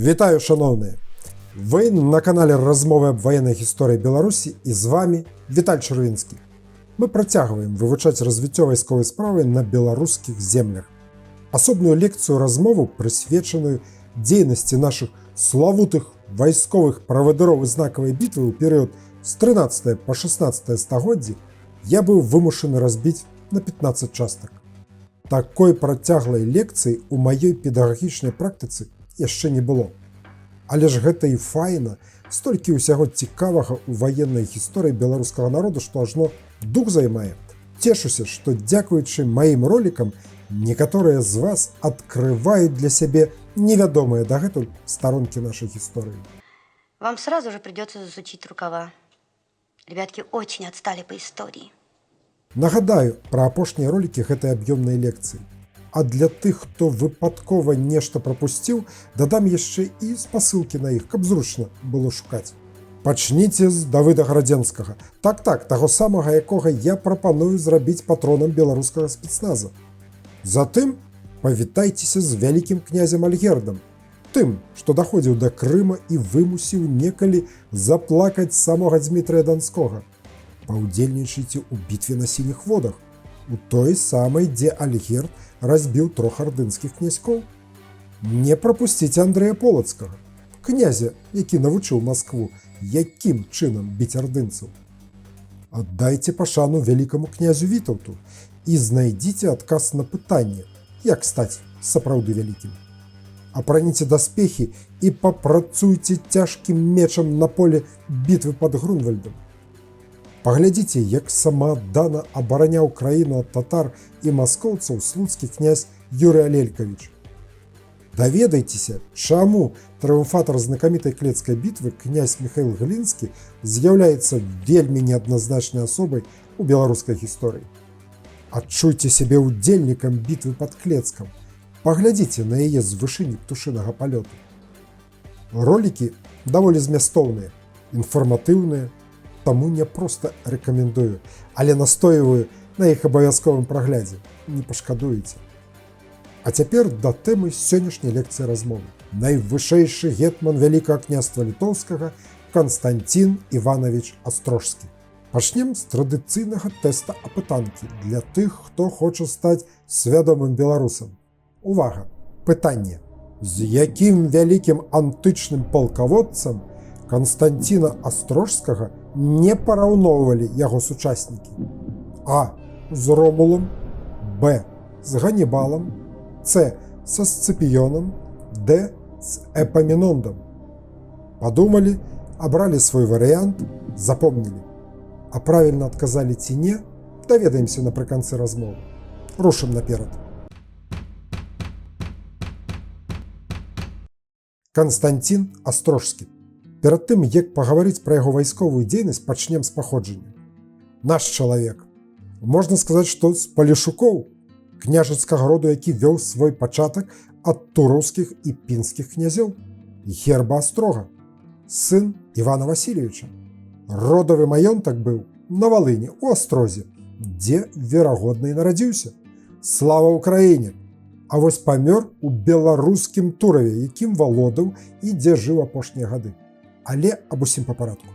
Вітаю, шановні! Ви на каналі «Розмови об воєнній історії Білорусі» і з вами Віталь Червінський. Ми працягваем вивчати развіццё вайсковай справы на беларускіх землях. Асобную лекцыю-размову, прысвечаную дзейнасці нашых славутых вайсковых правадыроў і знакавай бітвы ў перыяд з 13 па 16 стагоддзі, я быў вымушаны разбіць на 15 частак. Такой працяглай лекцыі ў маёй педагагічнай практыцы яшчэ не было. Але ж гэта і файна, столькі ўсяго цікавага ў ваеннай гісторыі беларускага народу, што ажно дух займае. Цешуся, што дзякуючы маім ролікам некаторыя з вас адкрываюць для сябе невядомыя дагэтуль старонкі нашай гісторыі. Вам сразу же придется засучить рукава. Ребятки очень отстали по истории. Нагадаю пра апошнія ролікі гэтай аб'ёмнай лекцыі. А для тых, хто выпадкова нешта прапусціў, дадам яшчэ і спасылкі на іх, каб зручна было шукаць. Пачніце з Давыда Градзенскага. Так, таго самага, якога я прапаную зрабіць патронам беларускага спецназа. Затым павітайцеся з вялікім князем Альгердам, тым, што даходзіў да Крыма і вымусіў некалі заплакаць самога Дзмітрыя Данскога. Паўдзельнічайце ў бітве на сініх водах, у той самай, дзе Альгерд разбіў 3 ардынскіх князькоў. Не прапусціце Андрэя Полацкага, князя, які навучыў Маскву, якім чынам біць ардынцаў. Аддайце пашану вялікаму князю Вітаўту і знайдзіце адказ на пытанне, як стаць сапраўды вялікім. Апраніце даспехі і папрацуйце цяжкім мечам на поле бітвы пад Грунвальдам. Паглядзіце, як самааддана абараняў краіну ад татар і маскоўцаў слуцкі князь Юрый Алелькавіч. Даведайцеся, чаму трыумфатар знакамітай клецкай бітвы князь Міхаіл Глінскі з'яўляецца вельмі неадназначнай асобай у беларускай гісторыі. Адчуйце сябе ўдзельнікам бітвы пад Клецкам. Паглядзіце на яе з вышыні птушынага палёту. Ролікі даволі змястоўныя, інфарматыўныя, таму не проста рэкамендую, але настойваю на іх абавязковым праглядзе. Не пашкадуеце. А цяпер да тэмы сённяшняй лекцыі размовы. Найвышэйшы гетман Вялікага княства Літоўскага Канстанцін Іванович Астрожскі. Пачнем з традыцыйнага тэста апытанкі для тых, хто хоча стаць свядомым беларусам. Увага! Пытанне. З якім вялікім антычным палкаводцам Канстанціна Астрожскага не параўноўвалі яго сучаснікі? А. З Ромулам, Б. З Ганібалам, С. Са Сцыпіёнам, Д. З Эпамінондам. Падумалі, абралі свой варыянт, запомнілі. А правільна адказалі ці не, даведаемся напрыканцы размовы. Рушым наперад. Канстанцін Астрожскі. Перад тым, як пагаварыць пра яго вайсковую дзейнасць, пачнем з паходжання. Наш чалавек. Можна сказаць, што з палешукоў, княжацкага роду, які вёў свой пачатак ад тураўскіх і пінскіх князёў, Герба Астрога, сын Івана Васильевича. Родавы маёнтак быў на Валыні, у Астрозе, дзе, верагодна, і нарадзіўся. Слава ўкраіне! А вось памёр у беларускім Тураве, якім валодаў і дзе жыў апошнія гады. Але аб усім па парадку.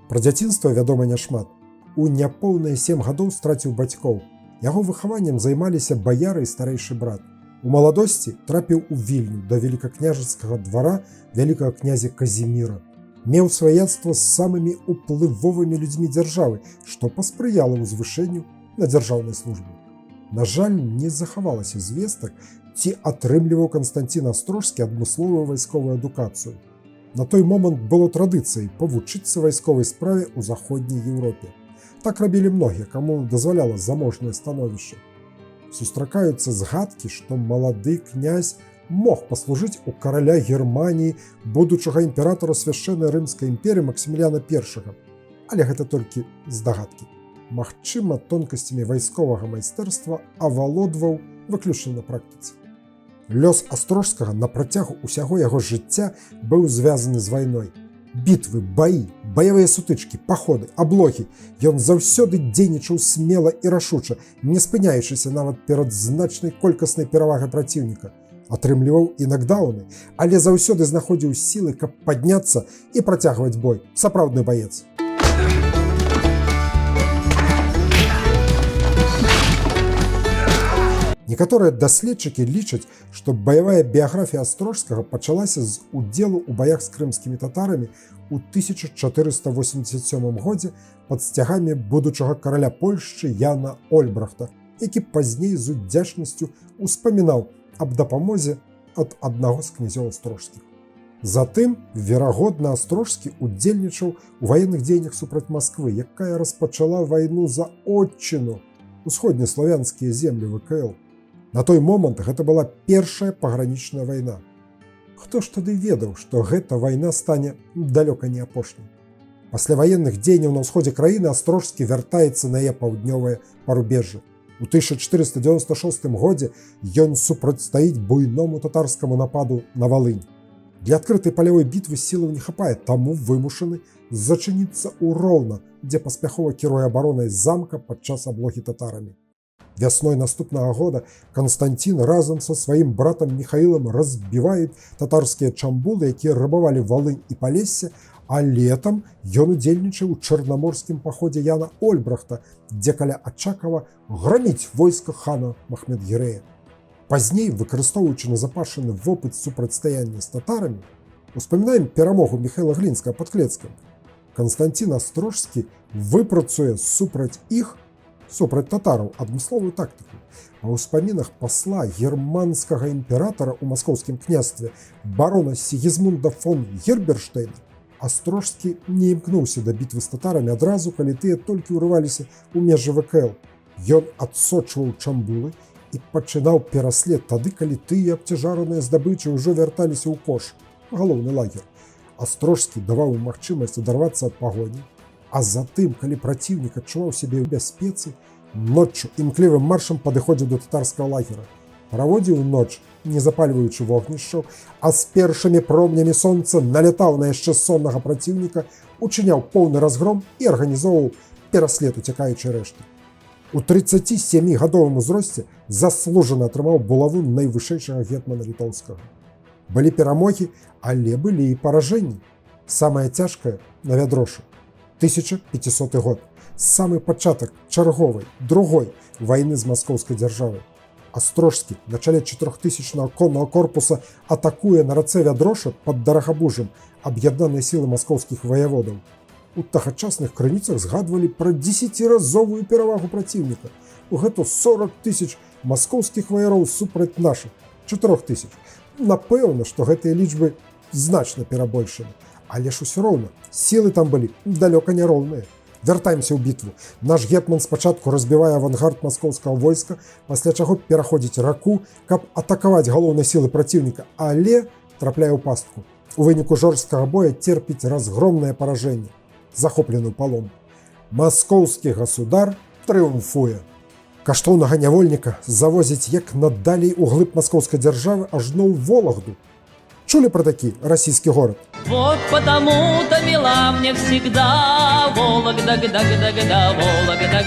Пра дзяцінства вядома няшмат. У няпоўныя 7 гадоў страціў бацькоў. Яго выхаваннем займаліся баяры і старэйшы брат. У маладосці трапіў у Вільню да велікакняжацкага двара вялікага князя Казіміра. Меў сваяцтва з самымі уплывовымі людзьмі дзяржавы, што паспрыяла ўзвышэнню на дзяржаўнай службе. На жаль, не захавалася звестак, ці атрымліваў Канстанцін Астрожскі адмысловую вайсковую адукацыю. На той момант было традыцыяй павучыцца вайсковай справе ў заходняй Еўропе. Так рабілі многія, каму дазваляла заможнае становішча. Сустракаюцца згадкі, што малады князь мог паслужыць у караля Германіі, будучага імператара свяшчэннай рымскай імперыі Максіміліяна I. Але гэта толькі здагадкі. Магчыма, тонкасцямі вайсковага майстэрства авалодваў выключна на практыцы. Лёс Астрожскага на працягу ўсяго яго жыцця быў звязаны з вайной. Бітвы, баі, баявыя сутычкі, паходы, аблогі. Ён заўсёды дзейнічаў смела і рашуча, не спыняючыся нават перад значнай колькаснай перавагай праціўніка. атрымліваў і нокдауны, але заўсёды знаходзіў сілы, каб падняцца і працягваць бой. Сапраўдны баец. Некаторыя даследчыкі лічаць, што баявая біяграфія Астрожскага пачалася з удзелу ў баях з крымскімі татарамі ў 1487 годзе пад сцягамі будучага караля Польшчы Яна Ольбрахта, які пазней з удзячнасцю успамінаў аб дапамозе ад аднаго з князёў астрожскіх. Затым, верагодна, Астрожскі удзельнічаў у ваенных дзеяннях супраць Масквы, якая распачала вайну за отчыну, усходнеславянскія землі ВКЛ. На той момант гэта была першая пагранічная вайна. Хто ж тады ведаў, што гэта вайна стане далёка не апошняй? Пасля ваенных дзеянняў на ўсходзе краіны Астрожскі вяртаецца на яе паўднёвае парубежжа. У 1496 годзе ён супрацьстаіць буйному татарскаму нападу на Валынь. Для адкрытай палявой бітвы сілаў не хапае, таму вымушаны зачыніцца ў Роўна, дзе паспяхова кіруе абаронай замка падчас аблогі татарамі. Вясной наступнага года Канстанцін разам са сваім братам Міхаілам разбіваюць татарскія чамбулы, якія рабавалі Валынь і Палессе, а летам ён удзельнічаў у чарнаморскім паходзе Яна Ольбрахта, дзе каля Ачакава граміць войска хана Махмед-Гірэя. Пазней, выкарыстоўваючы назапашаны вопыт супрацьстаяння з татарамі, успамінаем перамогу Міхаіла Глінскага пад Клецкам. Канстанцін Астрожскі выпрацуе супраць іх, супраць татараў, адмысловую тактыку. А ў ўспамінах пасла германскага імператара ў маскоўскім княстве барона Сігізмунда фон Герберштейна Астрожскі не імкнуўся да бітвы з татарамі адразу, калі тыя толькі ўрываліся ў межы ВКЛ. Ён адсочваў чамбулы і пачынаў пераслед тады, калі тыя абцяжараныя здабычы ўжо вярталіся ў Кош, галоўны лагер. Астрожскі даваў ім магчымасць адарвацца ад пагоні, а затым, калі праціўнік адчуваў сябе ў бяспецы, ноччу імклівым маршам падыходзіў да татарскага лагера, праводзіў ноч, не запальваючы вогнішчаў, а з першымі промнямі сонца налятаў на яшчэ соннага праціўніка, учыняў поўны разгром і арганізоўваў пераслед уцякаючай рэшты. У 37-гадовым узросце заслужана атрымаў булаву найвышэйшага гетмана літоўскага. Былі перамогі, але былі і паражэнні. Самае цяжкае на Вядрошы. 1500 год. Самы пачатак чарговай, другой вайны з маскоўскай дзяржавай. Астрожскі на чале 4000-го коннага корпуса атакуе на рацэ Вядроша пад Дарагабужам аб'яднаныя сілы маскоўскіх ваяводаў. У тагачасных крыніцах згадвалі пра 10-разовую перавагу праціўніка. У гэта 40 000 маскоўскіх ваяроў супраць нашых 4000. Напэўна, што гэтыя лічбы значна перабольшаны. Але ж усё роўна, сілы там былі далёка не роўныя. Вяртаемся ў бітву. Наш гетман спачатку разбівае авангард маскоўскага войска, пасля чаго пераходзіць раку, каб атакаваць галоўныя сілы праціўніка, але трапляе ў пастку. У выніку жорсткага боя терпіць разгромнае паражэнне, захоплены ў палон. Маскоўскі гасудар трыумфуе. Каштоўнага нявольніка завозяць як надалей у глыб маскоўскай дзяржавы ажно ў Вологду. Чулі пра такі расійскі горад? Вот потому-то мила мне всегда Вологда, гда-гда-гда, Вологда,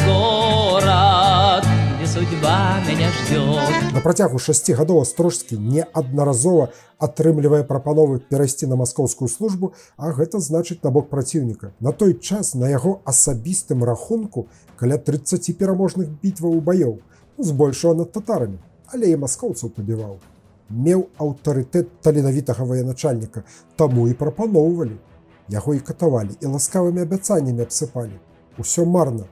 город, где судьба меня ждет. На працягу 6 гадоў Астрожскі неаднаразова атрымлівае прапановы перайсці на маскоўскую службу, а гэта значыць на бок праціўніка. На той час на яго асабістым рахунку каля 30 пераможных бітваў баёў, збольшага над татарамі, але і маскоўцаў пабіваў. Меў аўтарытэт таленавітага военачальніка, таму і прапаноўвалі. Яго і катавалі, і ласкавымі абяцаннямі абсыпалі. Усё марна.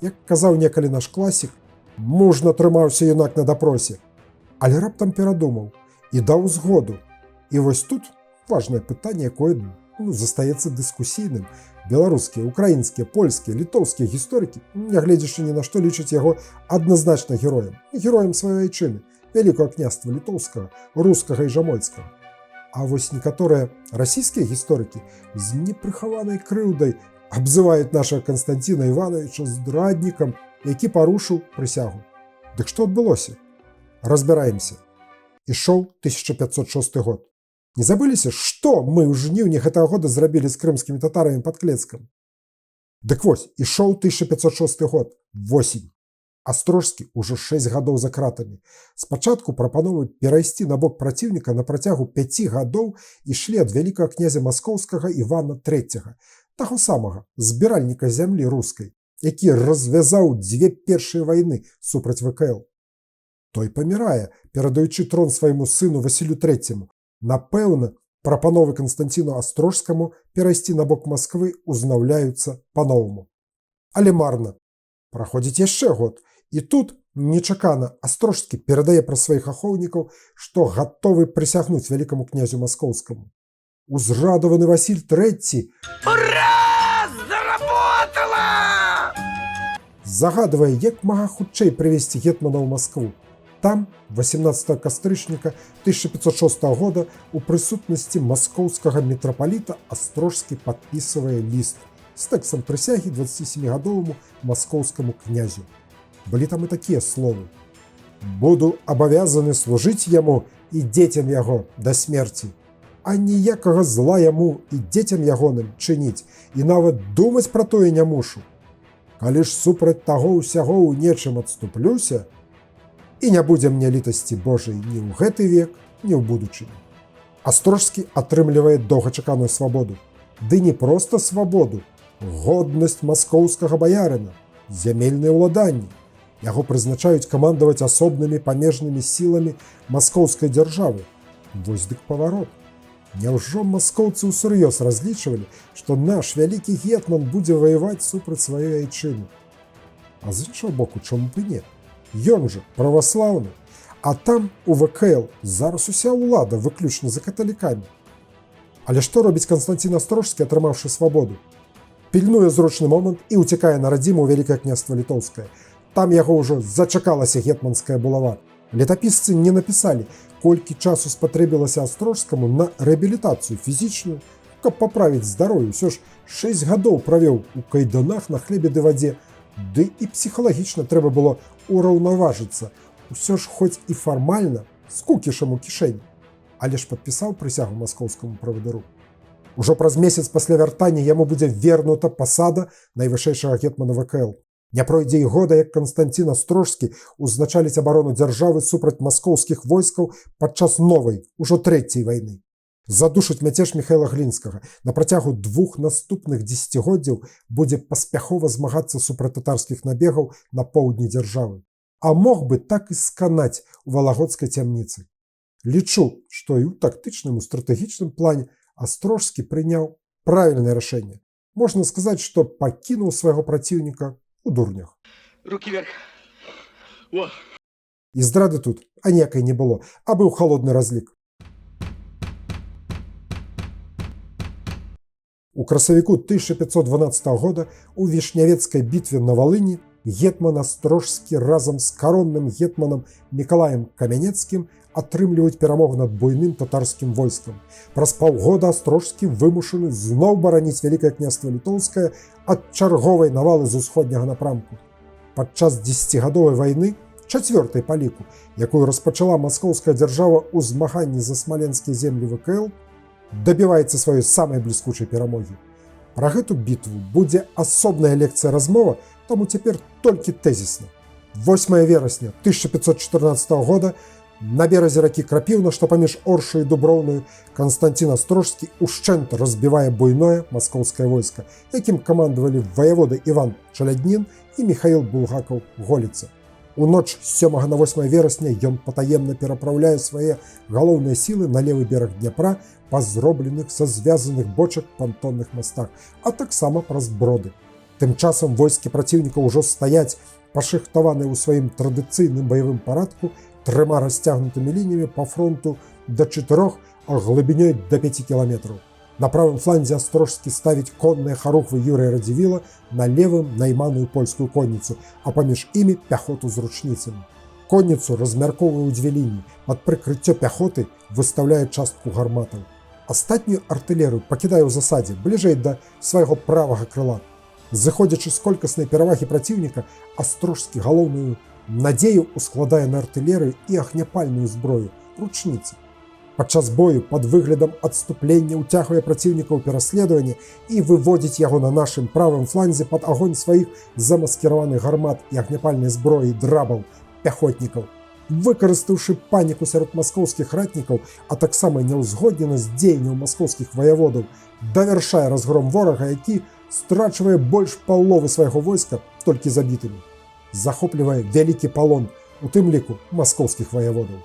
Як казаў некалі наш класік, мужна трымаўся юнак на дапросе, але раптам перадумаў і даў згоду. І вось тут важнае пытанне, якое застаецца дыскусійным. Беларускія, украінскія, польскія, літоўскія гісторыкі, нягледзячы ні на што, лічаць яго адназначна героем. Героем сваёй айчыны, Вялікага княства літоўскага, рускага і жамойцкага. А вось некаторыя расійскія гісторыкі з непрыхаванай крыўдай абзываюць нашага Канстанціна Івановича здраднікам, які парушыў прысягу. Дык што адбылося? Разбіраемся. Ішоў 1506 год. Не забыліся, што мы ў жніўні гэтага года зрабілі з крымскімі татарамі пад Клецкам? Дык вось, ішоў 1506 год, восень. Астрожскі ўжо 6 гадоў за кратамі. Спачатку прапановы перайсці на бок праціўніка на працягу 5 гадоў ішлі ад вялікага князя маскоўскага Івана III, таго самага збіральніка зямлі рускай, які развязаў 2 першыя вайны супраць ВКЛ. Той памірае, перадаючы трон свайму сыну Васілю III. Напэўна, прапановы Канстанціну Астрожскаму перайсці на бок Масквы узнаўляюцца па-новаму. Але марна. Праходзіць яшчэ год, і тут нечакана Астрожскі перадае пра сваіх ахоўнікаў, што гатовы прысягнуць вялікаму князю маскоўскаму. Узрадаваны Васіль III загадвае, як мага хутчэй прывесці гетмана ў Маскву. Там, 18 кастрычніка 1506 года, у прысутнасці маскоўскага мітрапаліта Астрожскі падпісвае ліст з тэкстам прысягі 27гадоваму маскоўскаму князю. Былі там і такія словы: «Буду абавязаны служыць яму і дзецям яго да смерці, а ніякага зла яму і дзецям ягоным чыніць, і нават думаць пра тое не мушу. Калі ж супраць таго ўсяго ў нечым адступлюся, і не будзе мне літасці Божай ні ў гэты век, ні ў будучыні». Астрожскі атрымлівае доўгачаканую свабоду. Ды не проста свабоду, годнасць маскоўскага баярына, зямельныя ўладанні. Яго прызначаюць камандаваць асобнымі памежнымі сіламі маскоўскай дзяржавы. Вось дык паварот. Няўжо маскоўцы ўсур'ёз разлічвалі, што наш вялікі гетман будзе ваяваць супраць сваёй айчыны? А з іншага боку, чаму б і не? Ён жа праваслаўны, а там у ВКЛ зараз уся ўлада выключна за каталікамі. Але што робіць Канстанцін Астрожскі, атрымаўшы свабоду? Пільнуе зручны момант і ўцякае на радзіму ў Вялікае княства Літоўскае. Там яго ўжо зачакалася гетманская булава. Летапісцы не напісалі, колькі часу спатрэбілася Астрожскаму на рэабілітацыю фізічную, каб паправіць здароўе. Усё ж 6 гадоў правёў у кайданах на хлебе ды вадзе, ды і псіхалагічна трэба было ураўнаважыцца. Усё ж хоць і фармальна з кукішам у кішэні. Але ж падпісаў прысягу маскоўскаму правадыру. Ужо праз месяц пасля вяртання яму будзе вернута пасада найвышэйшага гетмана ВКЛ. Не пройдзе і года, як Канстанцін Астрожскі узначаліць абарону дзяржавы супраць маскоўскіх войскаў падчас новай, ужо 3-й вайны. Задушыць мяцеж Міхайла Глінскага. На працягу 2 наступных дзесяцігоддзяў будзе паспяхова змагацца супраць татарскіх набегаў на поўдні дзяржавы. А мог бы так і сканаць у валагодскай цямніцы. Лічу, што і ў тактычным, у стратэгічным плане Астрожскі прыняў правільнае рашэнне. Можна сказаць, што пакінуў свайго праціўніка у дурнях. Рукі вверх. О. І здрады тут аніякай не было, а быў халодны разлік. У красавіку 1512 года у Вішнявецкай бітве на Валыні гетман Астрожскі разам з каронным гетманам Мікалаем Камянецкім атрымліваюць перамогу над буйным татарскім войскам. Праз паўгода Астрожскі вымушаны зноў бараніць Вялікае княства Літоўскае ад чарговай навалы з усходняга напрамку. Падчас 10гадовай вайны, 4-й па ліку, якую распачала маскоўская дзяржава ў змаганні за смаленскія землі ВКЛ, дабіваецца сваёй самай бліскучай перамогі. Пра гэту бітву будзе асобная лекцыя размова, таму цяпер толькі тэзісна. 8 верасня 1514 года на беразе ракі Крапіўна, што паміж Оршай і Дуброўнаю, Канстанцін Астрожскі ўшчэнт разбівае буйное маскоўскае войска, якім камандавалі ваяводы Іван Чаляднін і Міхаіл Булгакаў-Голіца. У ноч з 7 на 8 верасня ён патаемна перапраўляе свае галоўныя сілы на левы бераг Дняпра па зробленых са звязаных бочак пантонных мастах, а таксама праз броды. Тым часам войскі праціўніка ўжо стаяць, пашыхтаваныя ў сваім традыцыйным баявым парадку, 3 расцягнутымі лініямі па фронту да 4, а глыбінёй да 5 кіламетраў. На правым фланзе Астрожскі ставіць конныя харухвы Юрыя Радзівіла, на левым найманую польскую конніцу, а паміж імі пяхоту з ручніцамі. Конніцу размяркоўвае ў 2 лініі, пад прыкрыццё пяхоты выставляе частку гарматаў. Астатнюю артылерыю пакідае ў засадзе, бліжэй да свайго правага крыла. Зыходзячы з колькаснай перавагі праціўніка, Астрожскі галоўную надзею ускладае на артылерыю і агняпальную зброю, ручніцы. Падчас бою пад выглядам адступлення ўцягвае праціўніка ў пераследаванне і выводзіць яго на нашым правым фланзе пад агонь сваіх замаскіраваных гармат і агняпальнай зброі драбаў, пяхотнікаў. Выкарыстаўшы паніку сярод маскоўскіх ратнікаў, а таксама няўзгодненасць дзеянняў маскоўскіх ваяводаў, давяршае разгром ворага, які страчвае больш паловы свайго войска толькі забітымі. Захоплівае вялікі палон, у тым ліку маскоўскіх ваяводаў.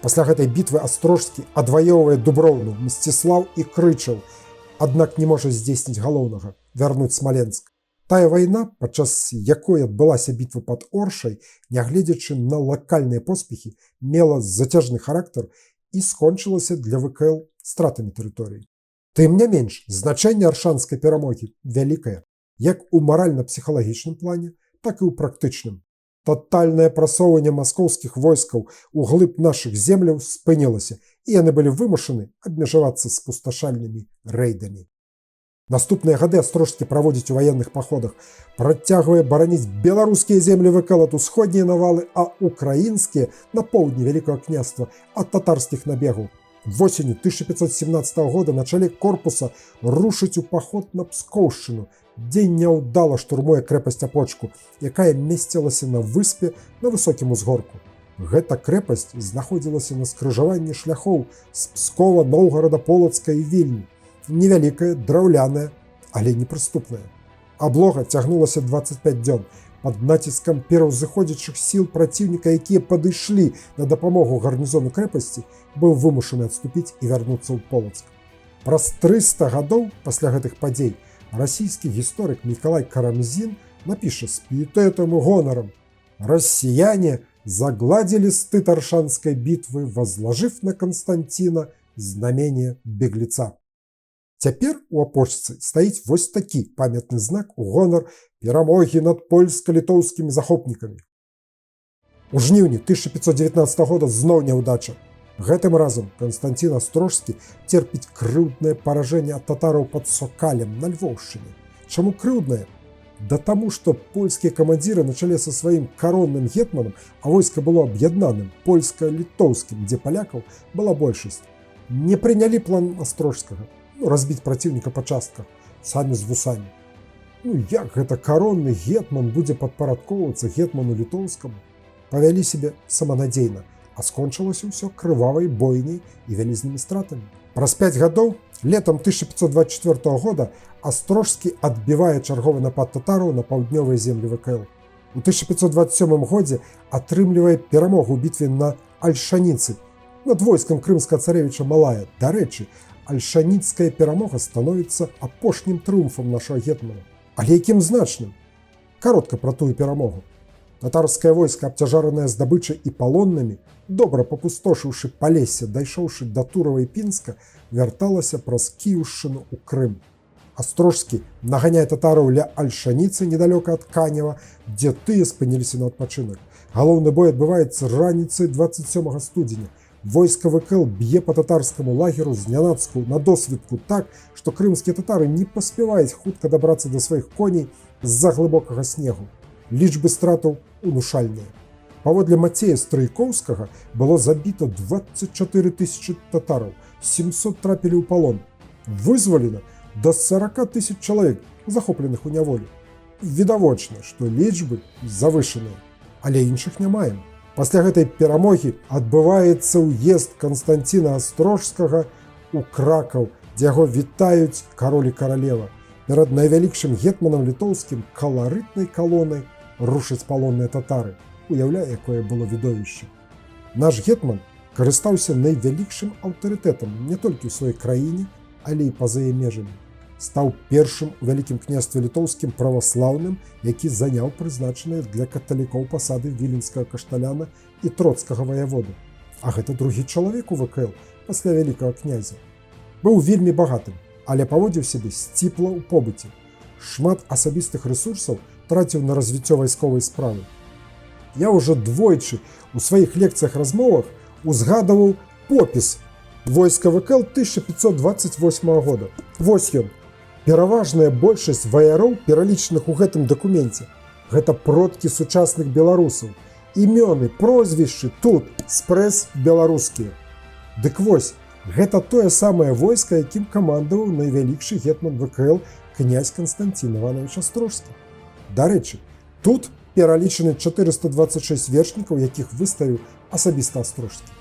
Пасля гэтай бітвы Астрожскі адваёўвае Дуброўну, Мсціслаў і Крычаў, аднак не можа здзейсніць галоўнага – вярнуць Смаленск. Тая вайна, падчас якой адбылася бітва пад Оршай, нягледзячы на лакальныя поспехі, мела зацяжны характар і скончылася для ВКЛ стратамі тэрыторыі. Тым не менш, значэнне аршанскай перамогі вялікае, як у маральна-псіхалагічным плане, так і ў практычным. Тотальнае прасоўванне маскоўскіх войскаў у глыб нашых земляў спынілася, і яны былі вымушаны абмежавацца спусташальнымі рэйдамі. Наступныя гады Астрожскі праводзіць у ваенных паходах, працягвае бараніць беларускія землі ВКЛ ад усходнія навалы, а украінскія на поўдні Вялікага княства ад татарскіх набегаў. Восенню 1517 года на чале корпуса рушыць у паход на Пскоўшчыну, дзе няўдала штурмуе крэпасць Апочку, якая месцілася на выспе на высокім узгорку. Гэта крэпасць знаходзілася на скрыжаванні шляхоў з Пскова, Новгарада, Полацка і Вільні. Невялікая, драўляная, але непрыступная. Аблога цягнулася 25 дзён. Пад націскам пераўзыходзячых сіл праціўніка, якія падышлі на дапамогу гарнізону крэпасці, быў вымушаны адступіць і вярнуцца ў Полацк. Праз 300 гадоў пасля гэтых падзей расійскі гісторык Мікалай Карамзін напіша з піетэтам і гонарам: «Расіяне загладили стыд Аршанской битвы, возложив на Константина знамение беглеца». Цяпер у Апочцы стаіць вось такі памятны знак у гонар перамогі над польска-літоўскімі захопнікамі. У жніўні 1519 года зноў няўдача. Гэтым разам Канстантин Астрожскі церпіць крыўднае паражэнне ад татараў пад Сокалем на Львоўшчыне. Чаму крыўднае? Да таму, што польскія камандзіры на чале са сваім каронным гетманам, а войска было аб'яднаным польска-літоўскім, дзе палякаў была большасць, не прынялі план Астрожскага. Разбіць праціўніка па частках, самі з вусамі. Як гэта каронны гетман будзе падпарадкоўвацца гетману літоўскаму? Павялі сябе саманадзейна, а скончылася ўсё крывавай бойняй і вялізнымі стратамі. Праз 5 гадоў, летам 1524 года, Астрожскі адбівае чарговы напад татараў на паўднёвыя землі ВКЛ. У 1527 годзе атрымлівае перамогу ў бітве на Альшаніцы над войскам крымскага царэвіча Малая. Дарэчы, Альшаніцкая перамога становіцца апошнім трыумфам нашага гетмана. Але якім значным? Каротка пра тую перамогу. Татарскае войска, абцяжаранае здабычай і палоннымі, добра папустошыўшы Палессе, дайшоўшы да Турава і Пінска, вярталася праз Кіеўшчыну ў Крым. Астрожскі наганяе татараў ля Альшаніцы недалёка ад Канева, дзе тыя спыніліся на адпачынак. Галоўны бой адбываецца раніцай 27 студзеня. Войска ВКЛ б'е па татарскаму лагеру знянацку на досвідку так, што крымскія татары не паспяваюць хутка дабрацца да сваіх коней з-за глыбокага снегу. Лічбы стратаў унушальныя. Паводле Мацея Стрыйкоўскага было забіта 24 000 татараў, 700 трапілі ў палон. Вызвалена да 40 000 чалавек, захопленых у няволі. Відавочна, што лічбы завышаныя, але іншых не маем. Пасля гэтай перамогі адбываецца ўезд Канстантина Астрожскага ў Кракаў, дзе яго вітаюць кароль і каралева. Перад найвялікшым гетманам літоўскім каларытнай калонай рушаць палонныя татары. Уяўляе, якое было відовішча. Наш гетман карыстаўся найвялікшым аўтарытэтам не толькі ў сваёй краіне, але і па-за яе межамі. Стаў першым у Вялікім княстве літоўскім праваслаўным, які заняў прызначаныя для каталікоў пасады віленскага кашталяна і троцкага ваяводу. А гэта другі чалавек у ВКЛ пасля вялікага князя. Быў вельмі багатым, але паводзіў сябе сціпла ў побыце. Шмат асабістых рэсурсаў траціў на развіццё вайсковай справы. Я ўжо двойчы у сваіх лекцыях-размовах узгадаваў попіс войска ВКЛ 1528 года. Вось ён. Пераважная большасць ваяроў, пералічаных у гэтым дакуменце, гэта продкі сучасных беларусаў. Імёны, прозвішчы тут спрэс беларускія. Дык вось, Гэта тое самае войска, якім камандаваў найвялікшы гетман ВКЛ князь Канстантин Иванович Астрожскі. Дарэчы, тут пералічаны 426 вершнікаў, якіх выставіў асабіста Астрожскі.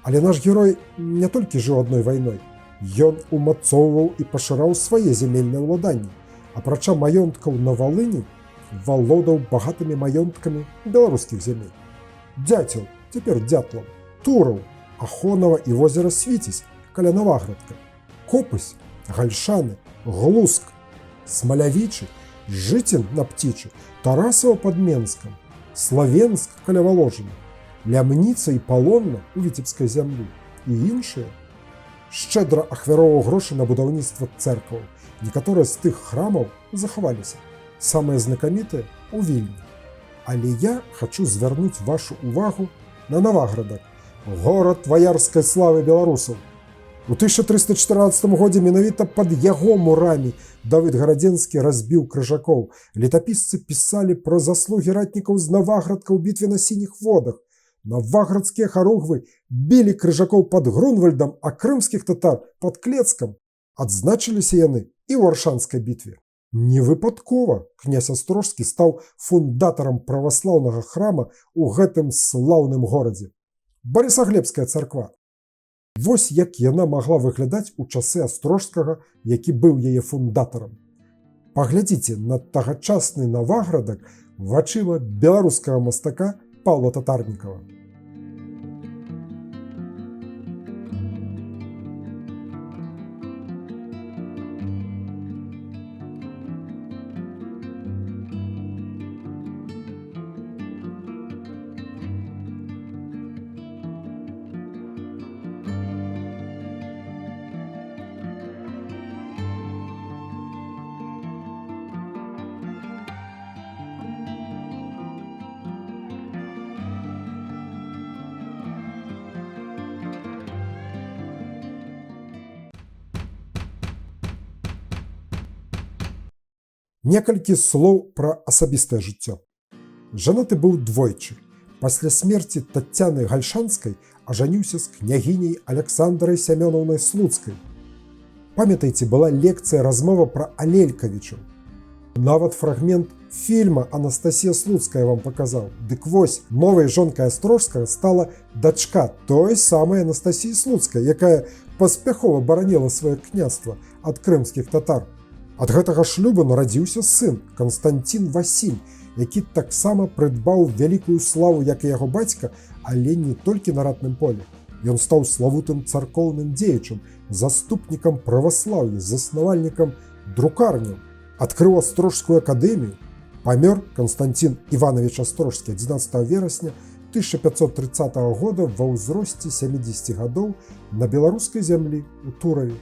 Але наш герой не толькі жыў адной вайной. Ён умацоўваў і пашыраў свае земельныя ўладанні. Апрача маёнткаў на Валыні, валодаў багатымі маёнткамі беларускіх зямель. Дзяцел, цяпер Дятлаў, Тураў, Ахонава і возера Свіцесь каля Наваградка, Копысь, Гальшаны, Глуск, Смалявічы, Жыцін на Птічы, Тарасава пад Менскам, Славенск каля Воложына, Лямніца і Палонна у Віцебскай зямлі і іншыя. Шчэдра ахвяроваў грошы на будаўніцтва цэркваў. Некаторыя з тых храмаў захаваліся. Самыя знакамітыя у Вільні. Але я хачу звярнуць вашу увагу на Наваградак, горад ваярскай славы беларусаў. У 1314 годзе менавіта пад яго мурамі Давыд Гарадзенскі разбіў крыжакоў. Летапісцы пісалі пра заслугі ратнікаў з Наваградка ў бітве на сініх водах. Наваградскія харугвы білі крыжакоў пад Грунвальдам, а крымскіх татар пад Клецкам. Адзначыліся яны і ў Аршанскай бітве. Невыпадкова князь Астрожскі стаў фундатарам праваслаўнага храма ў гэтым слаўным горадзе. Барысаглебская царква. Вось як яна магла выглядаць у часы Астрожскага, які быў яе фундатарам. Паглядзіце на тагачасны Наваградак вачыма беларускага мастака Паўла Татарнікава. Некалькі слоў пра асабістае жыццё. Жанаты быў двойчы. Пасля смерці Таццяны Гальшанскай ажаніўся з княгіняй Аляксандрай Сямёнаўнай Слуцкай. Памятаеце, была лекцыя, размова пра Алелькавічаў. Нават фрагмент фільма Анастасія Слуцкая вам паказаў. Дык вось, новай жонкай Астрожскага стала дачка той самай Анастасіі Слуцкай, якая паспяхова бараніла сваё княства ад крымскіх татар. Ад гэтага шлюбу нарадзіўся сын Канстантин Васіль, які таксама прыдбаў вялікую славу, як і яго бацька, але не толькі на ратным полі. Ён стаў славутым царкоўным дзеячам, заступнікам праваслаўя, заснавальнікам друкарняў, адкрыў Астрожскую акадэмію. Памёр Канстантин Иванович Астрожскі 11 верасня 1530 года ва ўзросце 70 гадоў на беларускай зямлі у Тураве.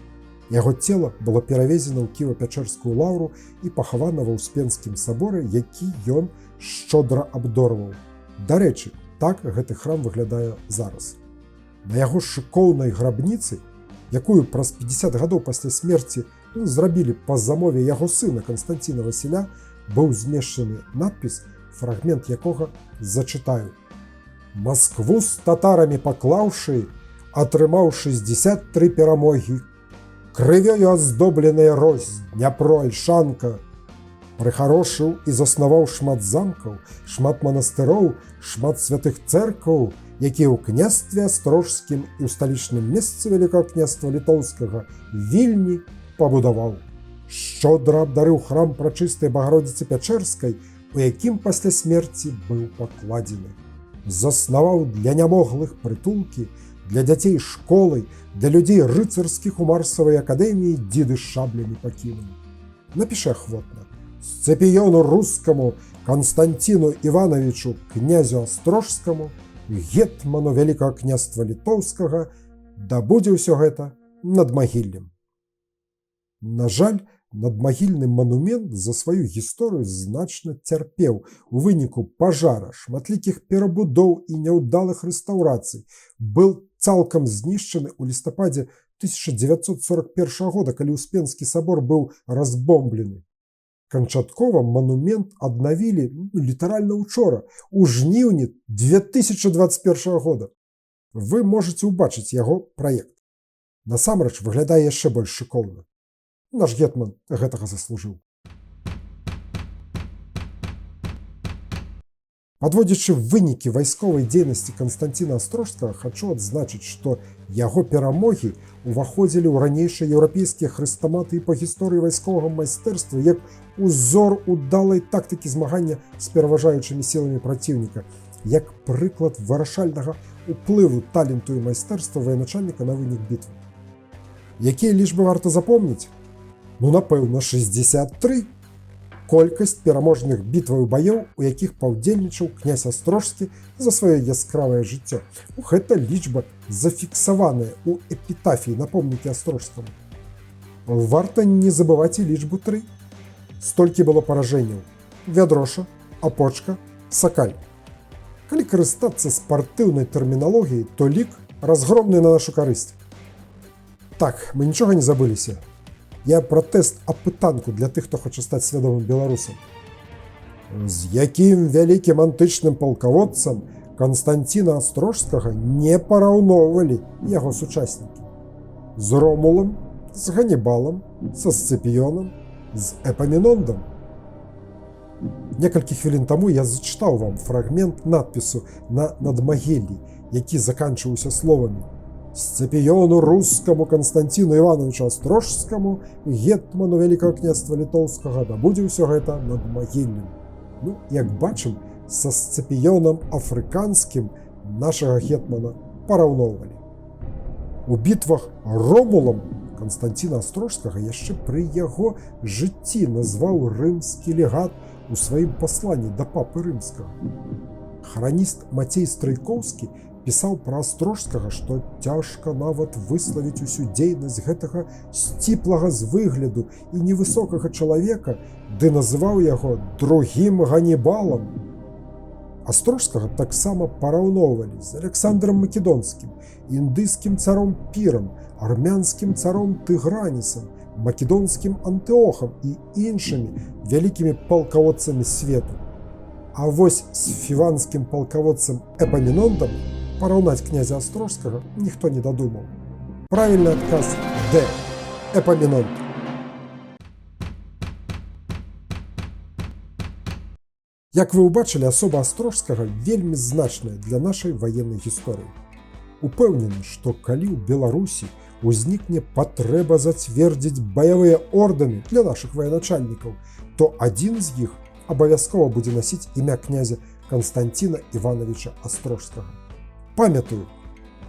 Яго цела было перавезена ў Кіева-Пячэрскую лаўру і пахавана ва Ўспенскім саборы, які ён шчодра абдорваў. Дарэчы, так гэты храм выглядае зараз. На яго шыкоўнай грабніцы, якую праз 50 гадоў пасля смерці зрабілі па замове яго сына Канстантина Васіля, быў змешчаны надпіс, фрагмент якога зачытаю. «Маскву з татарамі паклаўшы, атрымаў 63 перамогі, крывёю аздобленая Рось, Дняпро, Альшанка, прыхарошыў і заснаваў шмат замкаў, шмат манастыроў, шмат святых цэркваў, якія ў княстве Астрожскім і ў сталічным месцы Вялікага княства Літоўскага Вільні пабудаваў. Шчодра абдарыў храм прачыстай Багародзіцы Пячэрскай, у якім пасля смерці быў пакладзены. Заснаваў для нямоглых прытулкі, для дзяцей школы, для людзей рыцарскіх у Марсавай акадэміі дзіды з шаблямі пакінуў. Напішы ахвотна. Сцэпіёну рускаму Канстантину Ивановичу князю Астрожскаму, гетману Вялікага княства Літоўскага, да будзе ўсё гэта над магіллем. На жаль, надмагільны манумент за сваю гісторыю значна цярпеў у выніку пажара, шматлікіх перабудоў і няўдалых рэстаўрацый, быў цалкам знішчаны ў лістападзе 1941 года, калі Успенскі сабор быў разбомблены. Канчаткова манумент аднавілі літаральна учора, у жніўні 2021 года. Вы можаце ўбачыць яго праект. Насамрэч выглядае яшчэ больш шыкоўна. Наш гетман гэтага заслужыў. Падводзячы вынікі вайсковай дзейнасці Канстанціна Астрожскага, хачу адзначыць, што яго перамогі ўваходзілі ў ранейшыя еўрапейскія хрэстаматы і па гісторыі вайсковага майстэрства як узор удалай тактыкі змагання з пераважаючымі сіламі праціўніка, як прыклад вырашальнага ўплыву таленту і майстэрства военачальніка на вынік бітвы. Якія лічбы варта запомніць? Ну, напэўна, 63. Колькасць пераможных бітваў баёў, у якіх паўдзельнічаў князь Астрожскі за сваё яскравае жыццё. Гэта лічба зафіксаваная ў эпітафіі на помнікі Астрожскаму. Варта не забываць і лічбу 3. Столькі было паражэнняў: Вядроша, Апочка, Сакаль. Калі карыстацца спартыўнай тэрміналогіяй, то лік разгромны на нашу карысць. Так, мы нічога не забыліся. Я пра тэст апытанку для тых, хто хоча стаць свядомым беларусам. З якім вялікім антычным палкаводцам Канстанціна Астрожскага не параўноўвалі яго сучаснікі? З Ромулам, з Ганібалам, са Сцыпіёнам, з Эпамінондам. Некалькі хвілін таму я зачытаў вам фрагмент надпісу на надмагіллі, які заканчваўся словамі: Сцыпіёну рускаму Канстанціну Івановичу Астрожскаму, гетману Вялікага княства Літоўскага, да будзе ўсё гэта над магіллем. Ну, як бачым, са Сцыпіёнам афрыканскім нашага гетмана параўноўвалі. У бітвах Ромулам Канстанціна Астрожскага яшчэ пры яго жыцці назваў рымскі легат у сваім пасланні да папы рымскага. Храніст Мацей Страйкоўскі пісаў пра Астрожскага, што цяжка нават выславіць усю дзейнасць гэтага сціплага з выгляду і невысокага чалавека, ды называў яго другім Ганібалам. Астрожскага таксама параўноўвалі з Александрам Македонскім, індыйскім царом Пірам, армянскім царом Тыгранісам, македонскім Антыохам і іншымі вялікімі палкаводцамі свету. А вось з фіванскім палкаводцам Эпамінондам параўнаць князя Астрожскага ніхто не дадумаў. Правільны адказ Д. Эпамінонд. Як вы ўбачылі, асоба Астрожскага вельмі значная для нашай ваеннай гісторыі. Упэўнены, што калі ў Беларусі узнікне патрэба зацвердзіць баявыя ордэны для нашых военачальнікаў, то адзін з іх абавязкова будзе насіць імя князя Канстанціна Івановича Астрожскага. Памятаю,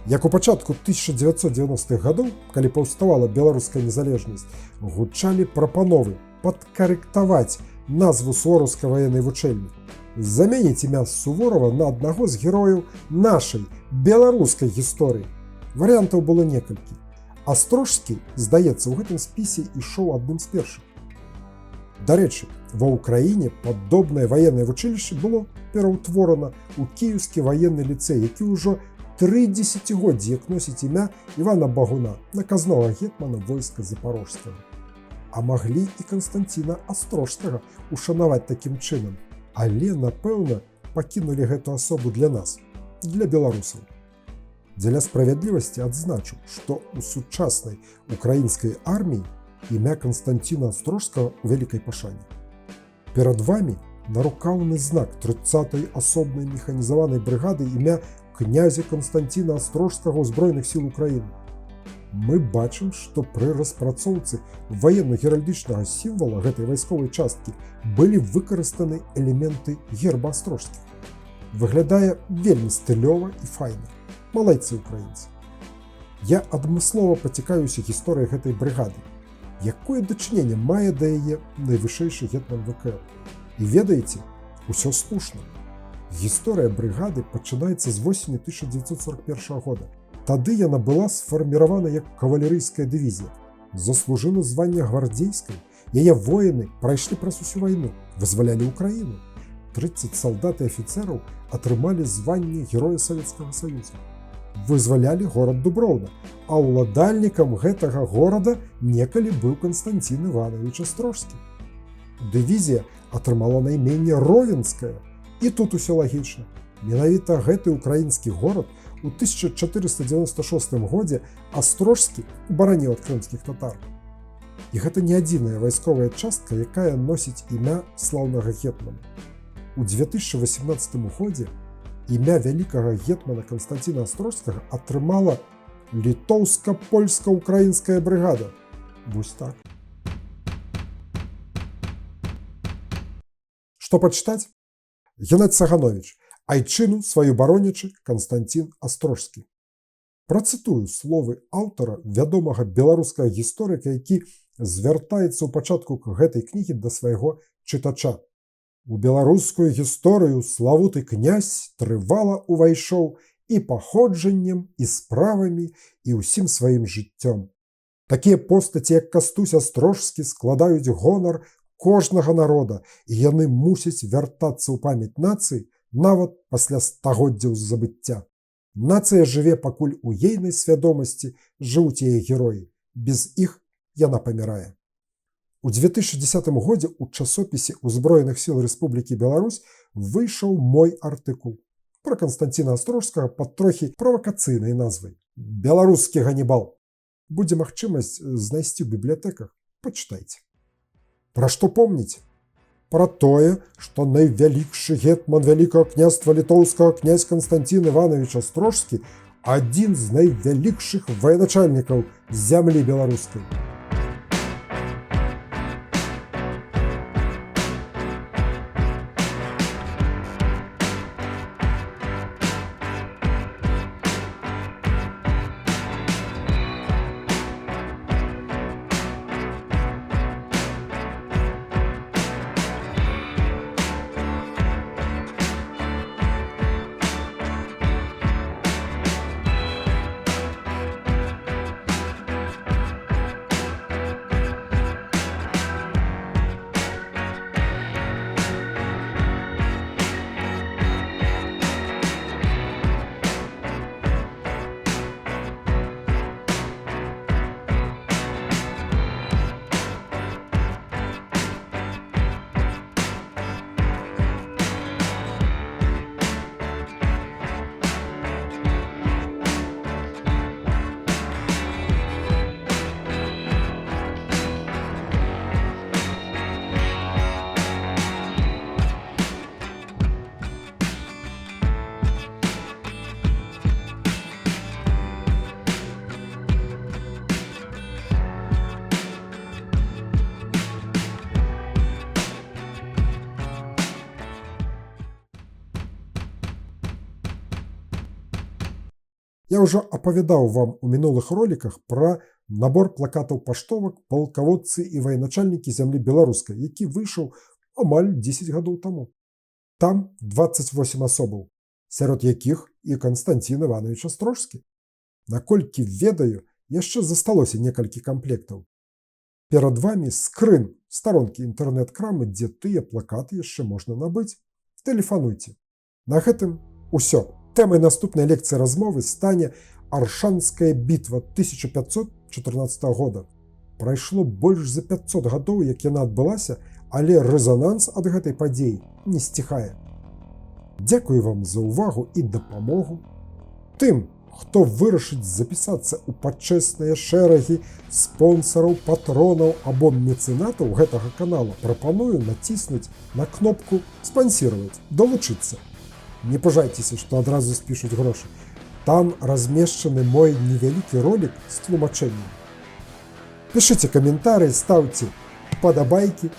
як у пачатку 1990-х гадоў, калі паўставала беларуская незалежнасць, гучалі прапановы падкарэктаваць назву сувораўскай ваеннай вучэльні, заменіць імя Суворова на аднаго з герояў нашай беларускай гісторыі. Варыянтаў было некалькі. Астрожскі, здаецца, у гэтым спісе ішоў адным з першых. Дарэчы, ва ўкраіне падобнае ваеннае вучылішча было пераўтворана ў кіеўскі ваенны ліцэй, які ўжо 3 дзесяцігоддзі як носіць імя Івана Багуна, наказнога гетмана войска Запарожскага. А маглі і Канстанціна Астрожскага ушанаваць такім чынам, але, напэўна, пакінулі гэту асобу для нас, для беларусаў. Дзеля справядлівасці адзначу, што ў сучаснай украінскай арміі імя Канстанціна Астрожскага ў вялікай пашане. Перад вамі нарукаўны знак 30-й асобнай механізаванай брыгады імя князя Канстанціна Астрожскага ўзброеных сіл Украіны. Мы бачым, што пры распрацоўцы ваенна-геральдычнага сімвала гэтай вайсковай часткі былі выкарыстаны элементы герба Астрожскіх. Выглядае вельмі стылёва і файна. Малайцы украінцы. Я адмыслова пацікаюся гісторыяй гэтай брыгады. Якое дачыненне мае да яе найвышэйшы гетман ВКЛ? І ведаеце, усё слушна. Гісторыя брыгады пачынаецца з восені 1941 года. Тады яна была сфарміравана як кавалерыйская дывізія. Заслужыла звання гвардзейскай. Яе воіны прайшлі праз усю вайну, вызвалялі Украіну. 30 салдат і афіцэраў атрымалі званне Героя Савецкага Саюза. Вызвалялі горад Дуброўна, а ўладальнікам гэтага горада некалі быў Канстанцін Іванович Астрожскі. Дывізія атрымала найменне Ровенская. І тут усё лагічна. Менавіта гэты украінскі горад У 1496 годзе Астрожскі абараніў ад крымскіх татар. І гэта не адзіная вайсковая частка, якая носіць імя слаўнага гетмана. У 2018 годзе імя вялікага гетмана Канстанціна Астрожскага атрымала літоўска-польска-украінская брыгада. Вось так. Што пачытаць? Геннадзь Цагановіч. Айчыну сваю баронячы Канстанцін Астрожскі. Працытую словы аўтара, вядомага беларускага гісторыка, які звяртаецца ў пачатку гэтай кнігі да свайго чытача. У беларускую гісторыю славуты князь трывала ўвайшоў і паходжаннем, і справамі, і ўсім сваім жыццём. Такія постаці, як Кастусь Астрожскі, складаюць гонар кожнага народа, і яны мусяць вяртацца ў памяць нацыі нават пасля стагоддзяў забыцця. Нацыя жыве, пакуль у ейнай свядомасці жывуць яе героі. Без іх яна памірае. У 2010 годзе ў часопісе Узброеных сіл Рэспублікі Беларусь выйшаў мой артыкул пра Канстанціна Астрожскага пад трохі правакацыйнай назвай «Беларускі Ганібал». Будзе магчымасць знайсці ў бібліятэках, пачытайце. Пра што помніць? Пра тое, што найвялікшы гетман вялікага княства літоўскага князь Канстанцін Іванович Астрожскі адзін з найвялікшых военачальнікаў зямлі беларускай. Я ўжо апавядаў вам у мінулых роліках пра набор плакатаў паштовак палкаводцы і военачальнікі зямлі беларускай, які выйшаў амаль 10 гадоў таму. Там 28 асобаў, сярод якіх і Канстанцін Іванович Астрожскі. Наколькі ведаю, яшчэ засталося некалькі камплектаў. Перад вамі скрын старонкі інтэрнэт-крамы, дзе тыя плакаты яшчэ можна набыць. Тэлефануйце. На гэтым усё. Тэмай наступнай лекцыі размовы стане Аршанская бітва 1514 года. Прайшло больш за 500 гадоў, як яна адбылася, але рэзананс ад гэтай падзеі не сціхае. Дзякую вам за ўвагу і дапамогу. Тым, хто вырашыць запісацца ў пачэсныя шэрагі спонсараў, патронаў або мецэнатаў гэтага канала, прапаную націснуць на кнопку «Спансіраваць», «Долучыцца». Не пужайцеся, што адразу спішуць грошы. Там размешчаны мой невялікі ролік з тлумачэннем. Пішыце каментарыі, стаўце падабайкі,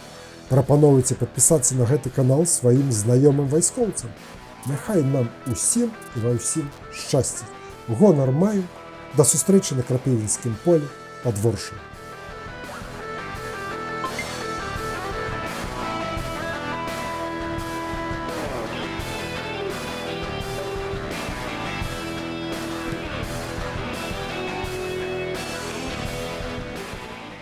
прапаноўвайце падпісацца на гэты канал сваім знаёмым вайскоўцам. Няхай нам усім і ва ўсім шчасце. Гонар маю. Да сустрэчы на крапівінскім полі пад Воршай.